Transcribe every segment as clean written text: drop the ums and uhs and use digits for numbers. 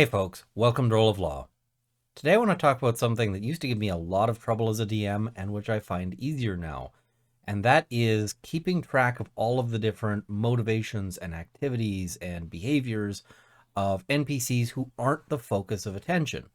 Hey folks, welcome to Rule of Law. Today I want to talk about something that used to give me a lot of trouble as a DM and which I find easier now. And that is keeping track of all of the different motivations and activities and behaviors of NPCs who aren't the focus of attention.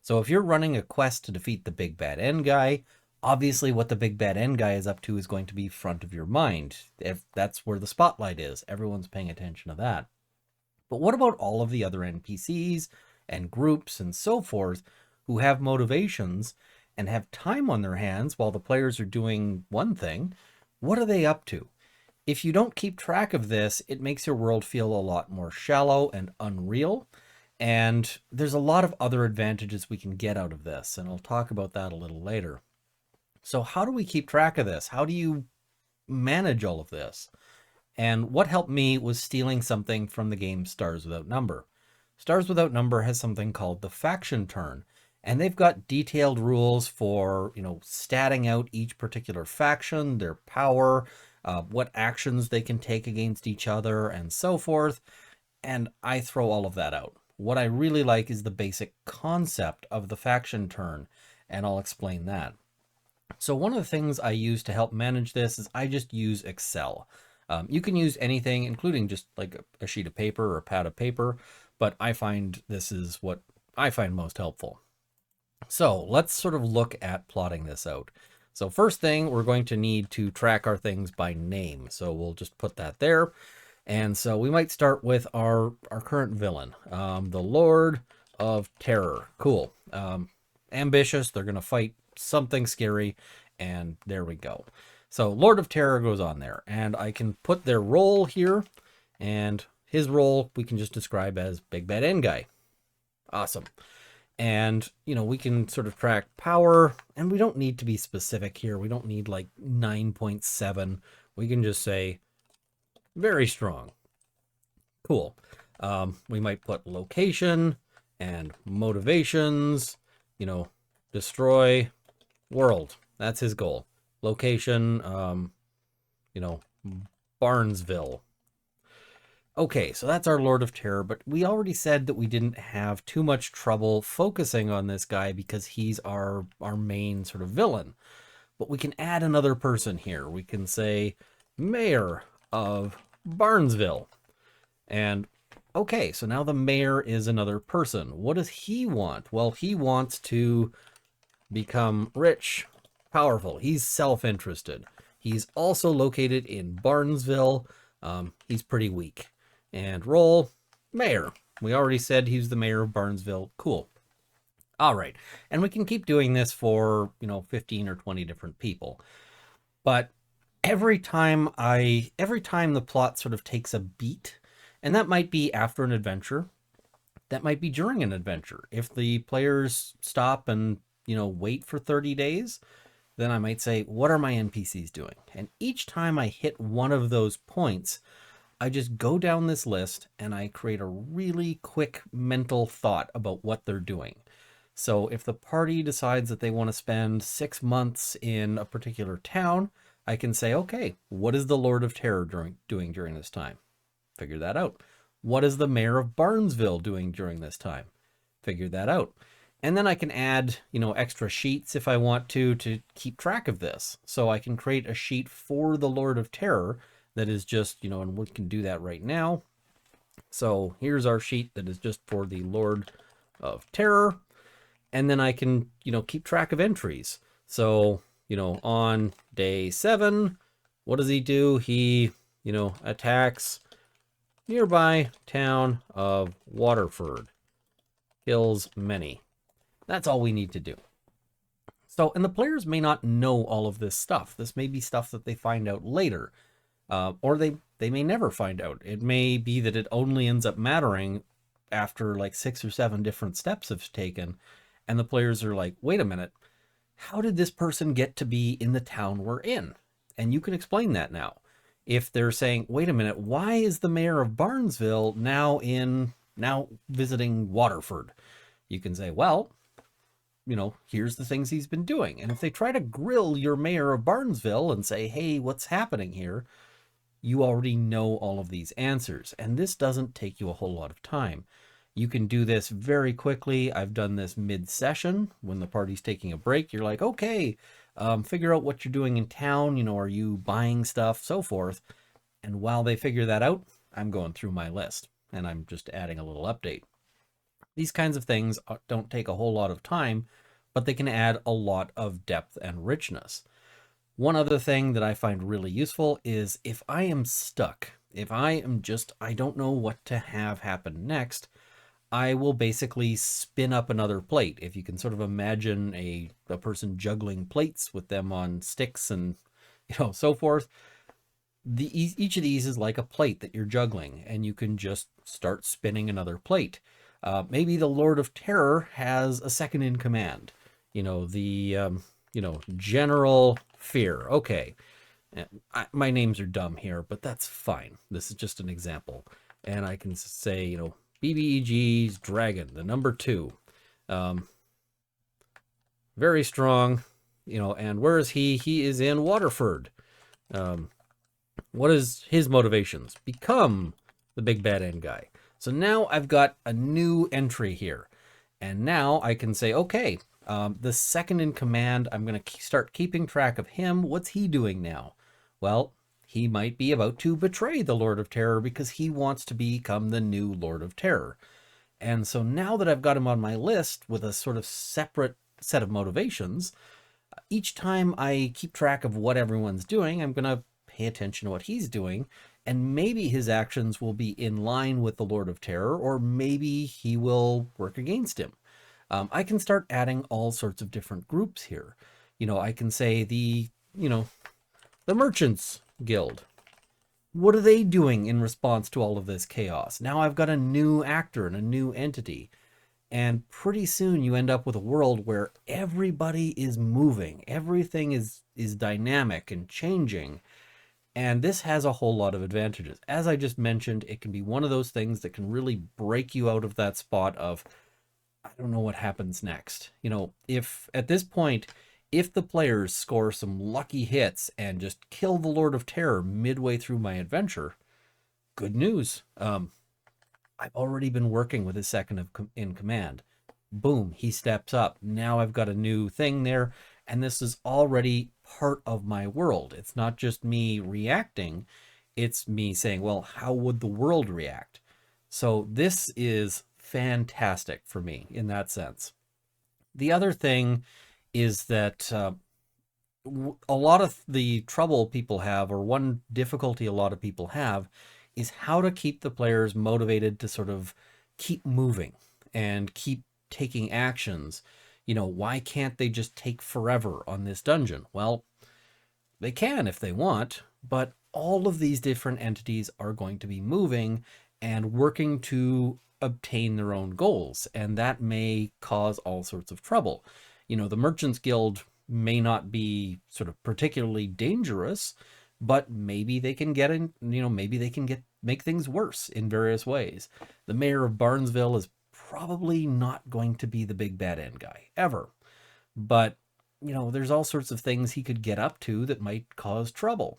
So if you're running a quest to defeat the big bad end guy, obviously what the big bad end guy is up to is going to be front of your mind. If that's where the spotlight is, everyone's paying attention to that. But what about all of the other NPCs and groups and so forth who have motivations and have time on their hands while the players are doing one thing? What are they up to? If you don't keep track of this, it makes your world feel a lot more shallow and unreal. And there's a lot of other advantages we can get out of this, and I'll talk about that a little later. So how do we keep track of this? How do you manage all of this? And what helped me was stealing something from the game Stars Without Number. Stars Without Number has something called the faction turn, and they've got detailed rules for, statting out each particular faction, their power, what actions they can take against each other, and so forth. And I throw all of that out. What I really like is the basic concept of the faction turn, and I'll explain that. So one of the things I use to help manage this is I just use Excel. You can use anything, including just like a sheet of paper or a pad of paper, but I find this is what I find most helpful. So let's sort of look at plotting this out. So first thing, we're going to need to track our things by name. So we'll just put that there. And so we might start with our current villain, the Lord of Terror. Cool. Ambitious. They're going to fight something scary. And there we go. So Lord of Terror goes on there. And I can put their role here. And his role we can just describe as Big Bad End Guy. Awesome. And, we can sort of track power. And we don't need to be specific here. We don't need like 9.7. We can just say very strong. Cool. We might put location and motivations, destroy world. That's his goal. Location, Barnesville. Okay, so that's our Lord of Terror, but we already said that we didn't have too much trouble focusing on this guy because he's our main sort of villain. But we can add another person here. We can say Mayor of Barnesville. And okay, so now the mayor is another person. What does he want? Well, he wants to become rich, powerful. He's self-interested. He's also located in Barnesville. He's pretty weak. And role, mayor. We already said he's the mayor of Barnesville. Cool. All right. And we can keep doing this for, 15 or 20 different people. But every time the plot sort of takes a beat, and that might be after an adventure, that might be during an adventure. If the players stop and, wait for 30 days, then I might say, what are my NPCs doing? And each time I hit one of those points, I just go down this list and I create a really quick mental thought about what they're doing. So if the party decides that they want to spend 6 months in a particular town, I can say, okay, what is the Lord of Terror doing during this time? Figure that out. What is the Mayor of Barnesville doing during this time? Figure that out. And then I can add, extra sheets if I want to keep track of this. So I can create a sheet for the Lord of Terror that is just, and we can do that right now. So here's our sheet that is just for the Lord of Terror. And then I can, keep track of entries. So, on day 7, what does he do? He, attacks nearby town of Waterford. Kills many. That's all we need to do. So, and the players may not know all of this stuff. This may be stuff that they find out later. Or they may never find out. It may be that it only ends up mattering after like 6 or 7 different steps have taken. And the players are like, wait a minute, how did this person get to be in the town we're in? And you can explain that now. If they're saying, wait a minute, why is the mayor of Barnesville now visiting Waterford? You can say, well, here's the things he's been doing. And if they try to grill your mayor of Barnesville and say, hey, what's happening here? You already know all of these answers. And this doesn't take you a whole lot of time. You can do this very quickly. I've done this mid-session when the party's taking a break. You're like, okay, figure out what you're doing in town. Are you buying stuff, so forth. And while they figure that out, I'm going through my list and I'm just adding a little update. These kinds of things don't take a whole lot of time, but they can add a lot of depth and richness. One other thing that I find really useful is if I am stuck, if I don't know what to have happen next, I will basically spin up another plate. If you can sort of imagine a person juggling plates with them on sticks and so forth, each of these is like a plate that you're juggling, and you can just start spinning another plate. Maybe the Lord of Terror has a second in command. General Fear. Okay, my names are dumb here, but that's fine. This is just an example, and I can say, BBEG's Dragon, the number 2. Very strong, and where is he? He is in Waterford. What is his motivations? Become the big bad end guy. So now I've got a new entry here. And now I can say, okay, the second in command, I'm going to start keeping track of him. What's he doing now? Well, he might be about to betray the Lord of Terror because he wants to become the new Lord of Terror. And so now that I've got him on my list with a sort of separate set of motivations, each time I keep track of what everyone's doing, I'm going to pay attention to what he's doing, and maybe his actions will be in line with the Lord of Terror, or maybe he will work against him. I can start adding all sorts of different groups here. I can say the Merchants Guild. What are they doing in response to all of this chaos? Now I've got a new actor and a new entity. And pretty soon you end up with a world where everybody is moving. Everything is dynamic and changing. And this has a whole lot of advantages. As I just mentioned, it can be one of those things that can really break you out of that spot of, I don't know what happens next. If at this point, if the players score some lucky hits and just kill the Lord of Terror midway through my adventure, good news. I've already been working with his second in command. Boom, he steps up. Now I've got a new thing there, and this is already part of my world. It's not just me reacting, it's me saying, well, how would the world react? So this is fantastic for me in that sense. The other thing is that a lot of the trouble people have, or one difficulty a lot of people have, is how to keep the players motivated to sort of keep moving and keep taking actions. Why can't they just take forever on this dungeon? Well, they can if they want, but all of these different entities are going to be moving and working to obtain their own goals, and that may cause all sorts of trouble. The Merchants Guild may not be sort of particularly dangerous, but maybe they can get in, maybe they can make things worse in various ways. The mayor of Barnesville is probably not going to be the big bad end guy ever, but there's all sorts of things he could get up to that might cause trouble.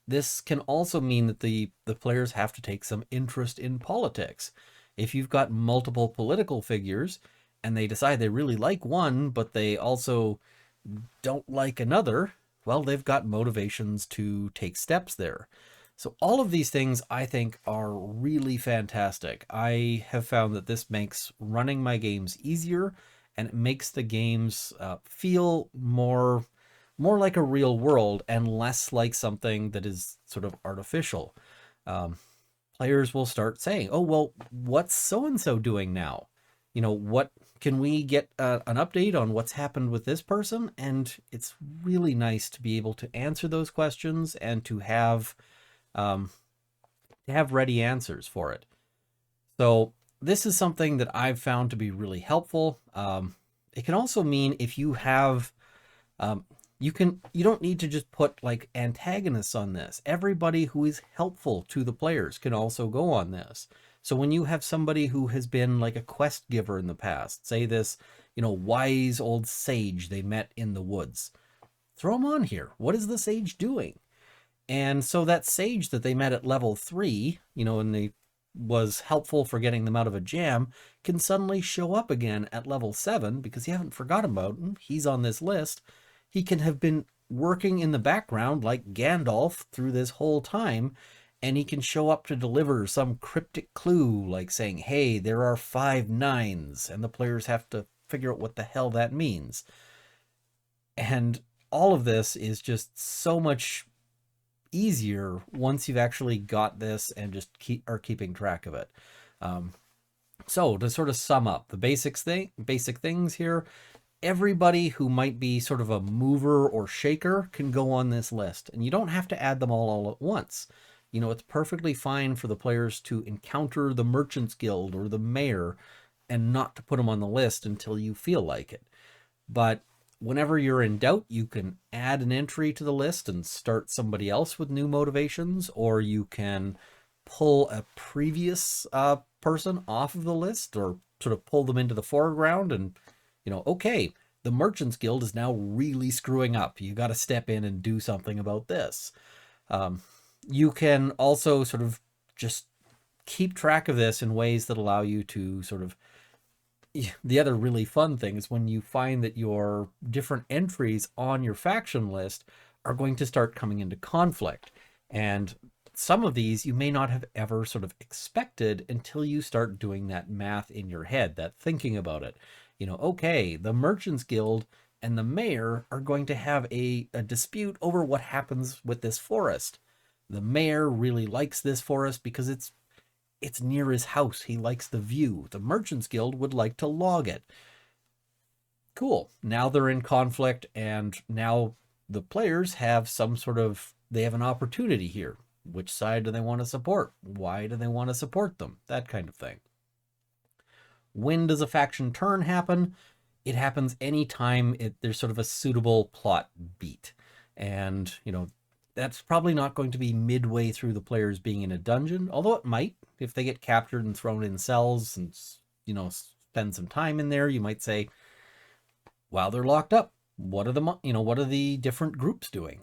This can also mean that the players have to take some interest in politics. If you've got multiple political figures and they decide they really like one, but they also don't like another, well, they've got motivations to take steps there. So all of these things I think are really fantastic. I have found that this makes running my games easier, and it makes the games feel more like a real world and less like something that is sort of artificial. Players will start saying, oh, well, what's so-and-so doing now? What can we get an update on what's happened with this person? And it's really nice to be able to answer those questions and to have ready answers for it. So this is something that I've found to be really helpful. It can also mean if you have, you don't need to just put like antagonists on this. Everybody who is helpful to the players can also go on this. So when you have somebody who has been like a quest giver in the past, say this, wise old sage they met in the woods, throw them on here. What is the sage doing? And so that sage that they met at level 3, and was helpful for getting them out of a jam can suddenly show up again at level 7 because you haven't forgotten about him. He's on this list. He can have been working in the background like Gandalf through this whole time, and he can show up to deliver some cryptic clue like saying, hey, there are 5 9s, and the players have to figure out what the hell that means. And all of this is just so much easier once you've actually got this and just are keeping track of it. So to sort of sum up the basic things here, everybody who might be sort of a mover or shaker can go on this list, and you don't have to add them all at once. You know, it's perfectly fine for the players to encounter the Merchants Guild or the Mayor and not to put them on the list until you feel like it. But whenever you're in doubt, you can add an entry to the list and start somebody else with new motivations, or you can pull a previous person off of the list or sort of pull them into the foreground and, you know, okay, the Merchants Guild is now really screwing up. You got to step in and do something about this. You can also sort of just keep track of this in ways that allow you to sort of, the other really fun thing is when you find that your different entries on your faction list are going to start coming into conflict. And some of these you may not have ever sort of expected until you start doing that math in your head, that thinking about it. You know, okay, the Merchants Guild and the Mayor are going to have a dispute over what happens with this forest. The Mayor really likes this forest because it's near his house. He likes the view. The Merchants Guild would like to log it. Cool. Now they're in conflict, and now the players have they have an opportunity here. Which side do they want to support? Why do they want to support them? That kind of thing. When does a faction turn happen? It happens anytime there's sort of a suitable plot beat. And, you know, that's probably not going to be midway through the players being in a dungeon, although it might. If they get captured and thrown in cells and, you know, spend some time in there, you might say, while they're locked up, what are the different groups doing?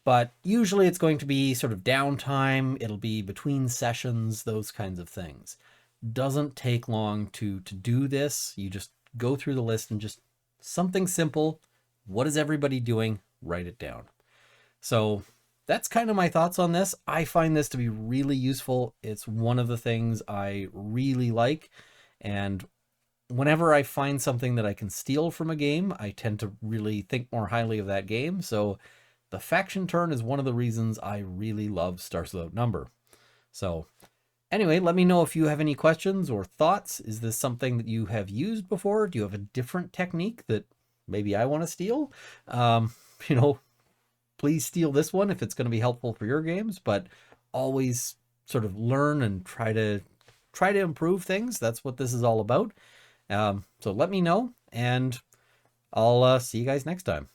But usually it's going to be sort of downtime. It'll be between sessions, those kinds of things. Doesn't take long to do this. You just go through the list and just something simple. What is everybody doing? Write it down. So that's kind of my thoughts on this. I find this to be really useful. It's one of the things I really like. And whenever I find something that I can steal from a game, I tend to really think more highly of that game. So the faction turn is one of the reasons I really love Stars Without Number. So anyway, let me know if you have any questions or thoughts. Is this something that you have used before? Do you have a different technique that maybe I want to steal? You know, please steal this one if it's going to be helpful for your games, but always sort of learn and try to improve things. That's what this is all about. So let me know, and I'll see you guys next time.